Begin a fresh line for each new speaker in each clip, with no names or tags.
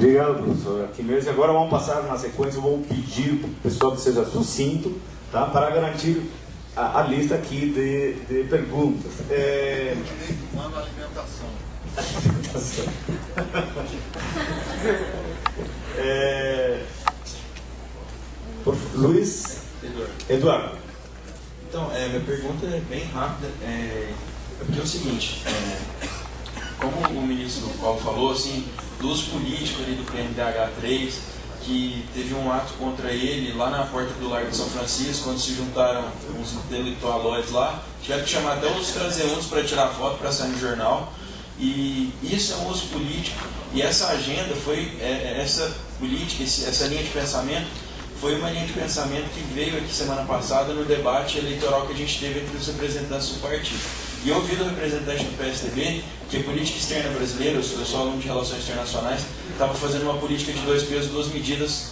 Obrigado, professor Arquimedes. Agora vamos passar na sequência, eu vou pedir para o pessoal que seja sucinto, tá? Para garantir a lista aqui de perguntas.
Mano, alimentação.
Luiz Eduardo.
Então, minha pergunta é bem rápida. Porque é o seguinte, como o ministro Paulo falou, assim, dos políticos ali do PMDH3, que teve um ato contra ele lá na porta do Largo de São Francisco, quando se juntaram uns intelectualóides lá, tiveram que chamar até os transeuntes para tirar foto, para sair no jornal. E isso é um uso político. E essa agenda foi, essa política, essa linha de pensamento, foi uma linha de pensamento que veio aqui semana passada no debate eleitoral que a gente teve entre os representantes do partido. E eu ouvi do representante do PSDB que a política externa brasileira, eu sou aluno de Relações Internacionais, estava fazendo uma política de 2 pesos, 2 medidas,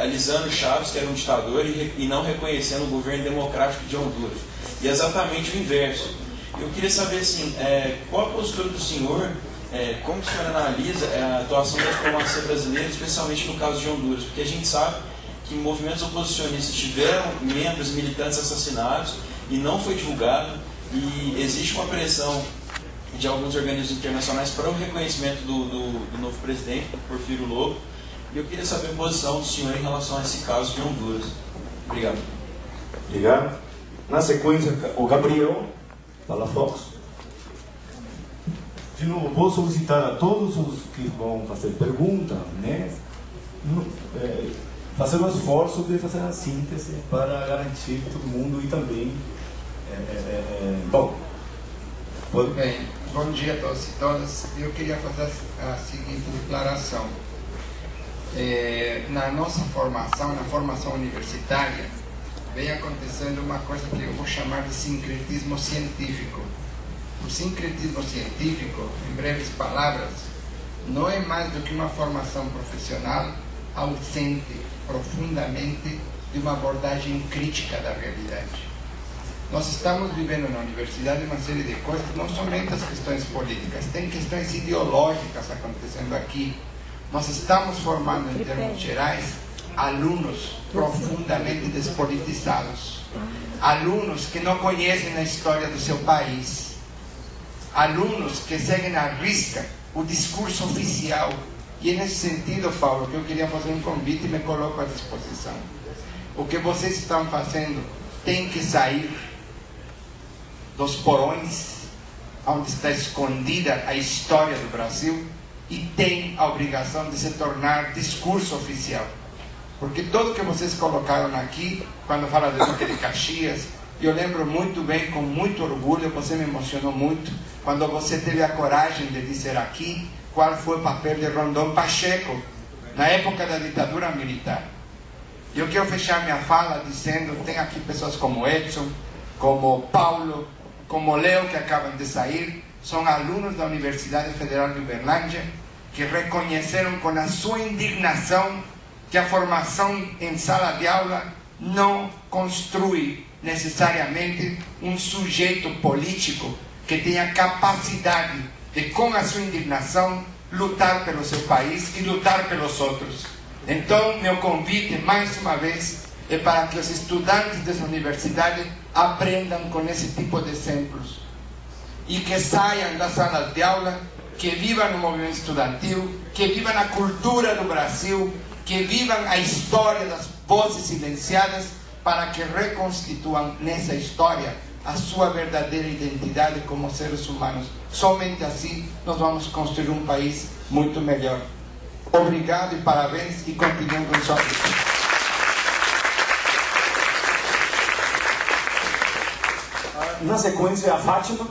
alisando Chaves, que era um ditador, e não reconhecendo o governo democrático de Honduras. E é exatamente o inverso. Eu queria saber, assim, qual a postura do senhor, como o senhor analisa a atuação da diplomacia brasileira, especialmente no caso de Honduras, porque a gente sabe que movimentos oposicionistas tiveram membros militantes assassinados e não foi divulgado, e existe uma pressão de alguns organismos internacionais para o reconhecimento do novo presidente, do Porfírio Lobo, e eu queria saber a posição do senhor em relação a esse caso de Honduras. Obrigado.
Obrigado. Na sequência, o Gabriel Palafox. De novo, vou solicitar a todos os que vão fazer pergunta, né, fazer um esforço de fazer a síntese para garantir todo mundo e também bom.
Bem, bom dia a todos e todas. Eu queria fazer a seguinte declaração. Na nossa formação, na formação universitária, vem acontecendo uma coisa que eu vou chamar de sincretismo científico. O sincretismo científico, em breves palavras, não é mais do que uma formação profissional ausente profundamente de uma abordagem crítica da realidade. Nós estamos vivendo na universidade uma série de coisas, não somente as questões políticas, tem questões ideológicas acontecendo aqui. Nós estamos formando, em termos gerais, alunos profundamente despolitizados, alunos que não conhecem a história do seu país, alunos que seguem à risca o discurso oficial. E é nesse sentido, Paulo, que eu queria fazer um convite e me coloco à disposição. O que vocês estão fazendo tem que sair dos porões onde está escondida a história do Brasil e tem a obrigação de se tornar discurso oficial. Porque tudo que vocês colocaram aqui, quando fala do Duque de Caxias, eu lembro muito bem, com muito orgulho, você me emocionou muito, quando você teve a coragem de dizer aqui qual foi o papel de Rondon Pacheco na época da ditadura militar. E eu quero fechar minha fala dizendo, tem aqui pessoas como Edson, como Paulo, como Leo, que acabam de sair, são alunos da Universidade Federal de Uberlândia, que reconheceram com a sua indignação que a formação em sala de aula não construi necessariamente um sujeito político que tenha capacidade de, com a sua indignação, lutar pelo seu país e lutar pelos outros. Então, meu convite, mais uma vez, é para que os estudantes dessa universidade aprendam com esse tipo de exemplos e que saiam das salas de aula, que vivam no movimento estudantil, que vivam a cultura do Brasil, que vivam a história das vozes silenciadas, para que reconstituam nessa história a sua verdadeira identidade como seres humanos. Somente assim nós vamos construir um país muito melhor. Obrigado e parabéns, e continuem com sua vida.
Na sequência, a Fátima.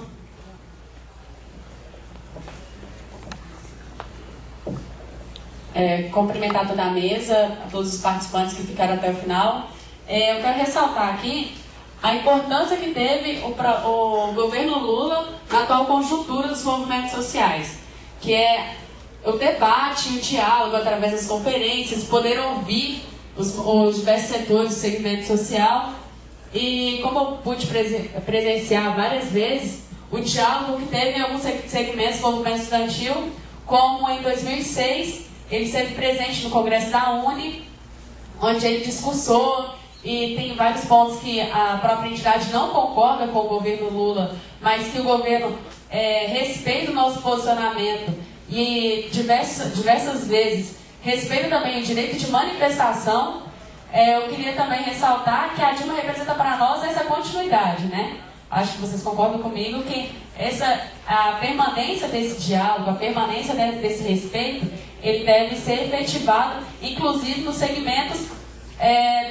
Cumprimentar toda a mesa, a todos os participantes que ficaram até o final. Eu quero ressaltar aqui a importância que teve o governo Lula na atual conjuntura dos movimentos sociais, que é o debate, o diálogo através das conferências, poder ouvir os diversos setores do segmento social. E como eu pude presenciar várias vezes, o diálogo que teve em alguns segmentos do movimento estudantil, como em 2006, ele esteve presente no Congresso da UNE, onde ele discursou, e tem vários pontos que a própria entidade não concorda com o governo Lula, mas que o governo respeita o nosso posicionamento e diversas vezes respeita também o direito de manifestação. Eu queria também ressaltar que a Dilma representa para nós essa continuidade, né? Acho que vocês concordam comigo que a permanência desse diálogo, a permanência desse respeito, ele deve ser efetivado, inclusive nos segmentos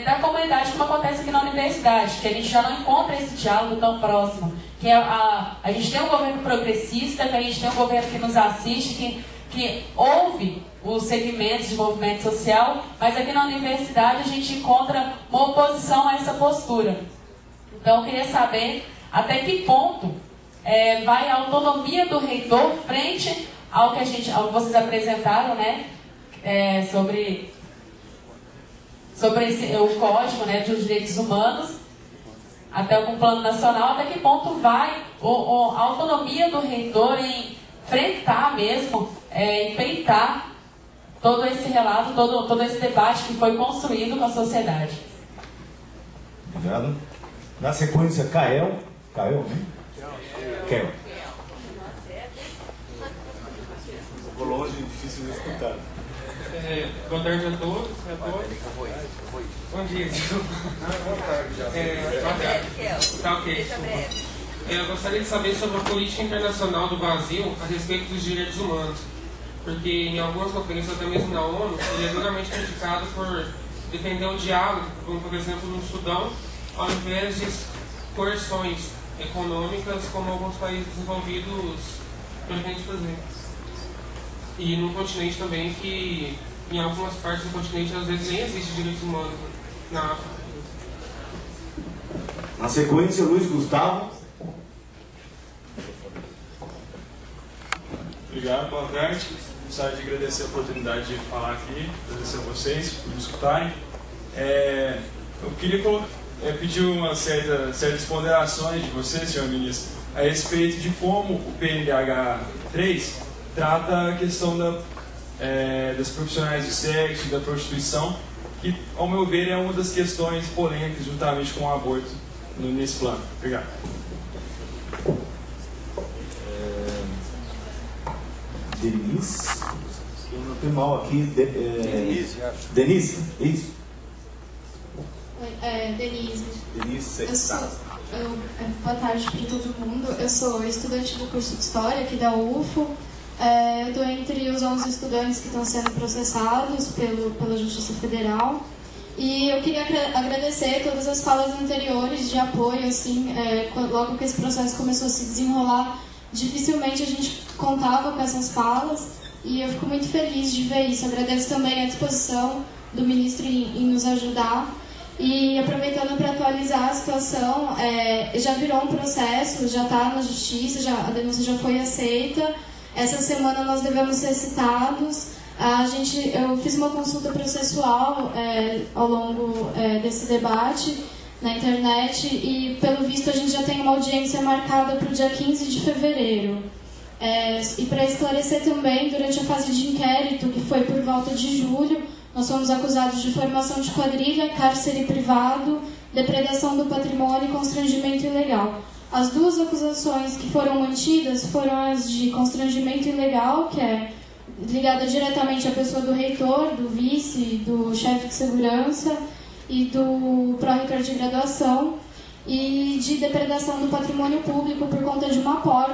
da comunidade, como acontece aqui na universidade, que a gente já não encontra esse diálogo tão próximo, que a gente tem um governo progressista, que a gente tem um governo que nos assiste, que ouve os segmentos de movimento social, mas aqui na universidade a gente encontra uma oposição a essa postura. Então eu queria saber até que ponto vai a autonomia do reitor frente ao que vocês apresentaram, né, sobre o Código, né, dos Direitos Humanos, até o Plano Nacional, até que ponto vai a autonomia do reitor em enfrentar mesmo, enfrentar todo esse relato, todo esse debate que foi construído com a sociedade.
Obrigado. Na sequência, Kael, né? Kael.
Ficou longe, difícil de escutar.
Boa tarde a todos. Bom dia. Tá ok, desculpa. Eu gostaria de saber sobre a política internacional do Brasil a respeito dos direitos humanos, porque em algumas conferências, até mesmo na ONU, ele é duramente criticado por defender o diálogo, como por exemplo no Sudão, ao invés de coerções econômicas, como alguns países desenvolvidos pretendem fazer. E num continente também que, em algumas partes do continente, às vezes nem existe direitos humanos na África.
Na sequência, Luiz Gustavo.
Obrigado, boa tarde. Gostaria de agradecer a oportunidade de falar aqui, agradecer a vocês por me escutarem. Eu queria pedir umas certas ponderações de você, senhor ministro, a respeito de como o PNDH 3 trata a questão das profissionais de sexo e da prostituição, que, ao meu ver, é uma das questões polêmicas juntamente com o aborto nesse plano. Obrigado.
Denise? Eu não tenho mal aqui. Denise? Isso?
Denise.
Denise,
boa tarde para todo mundo. Eu sou estudante do curso de História aqui da UFO. Eu estou entre os 11 estudantes que estão sendo processados pela Justiça Federal. E eu queria agradecer todas as falas anteriores de apoio, assim, logo que esse processo começou a se desenrolar, dificilmente a gente contava com essas falas, e eu fico muito feliz de ver isso. Agradeço também a disposição do ministro em nos ajudar. E aproveitando para atualizar a situação, já virou um processo, já está na justiça, a denúncia já foi aceita. Essa semana nós devemos ser citados. Eu fiz uma consulta processual ao longo desse debate na internet, e pelo visto a gente já tem uma audiência marcada para o dia 15 de fevereiro. E para esclarecer também, durante a fase de inquérito, que foi por volta de julho, nós fomos acusados de formação de quadrilha, cárcere privado, depredação do patrimônio e constrangimento ilegal. As duas acusações que foram mantidas foram as de constrangimento ilegal, que é ligada diretamente à pessoa do reitor, do vice, do chefe de segurança e do pró-reitor de graduação, e de depredação do patrimônio público por conta de uma porta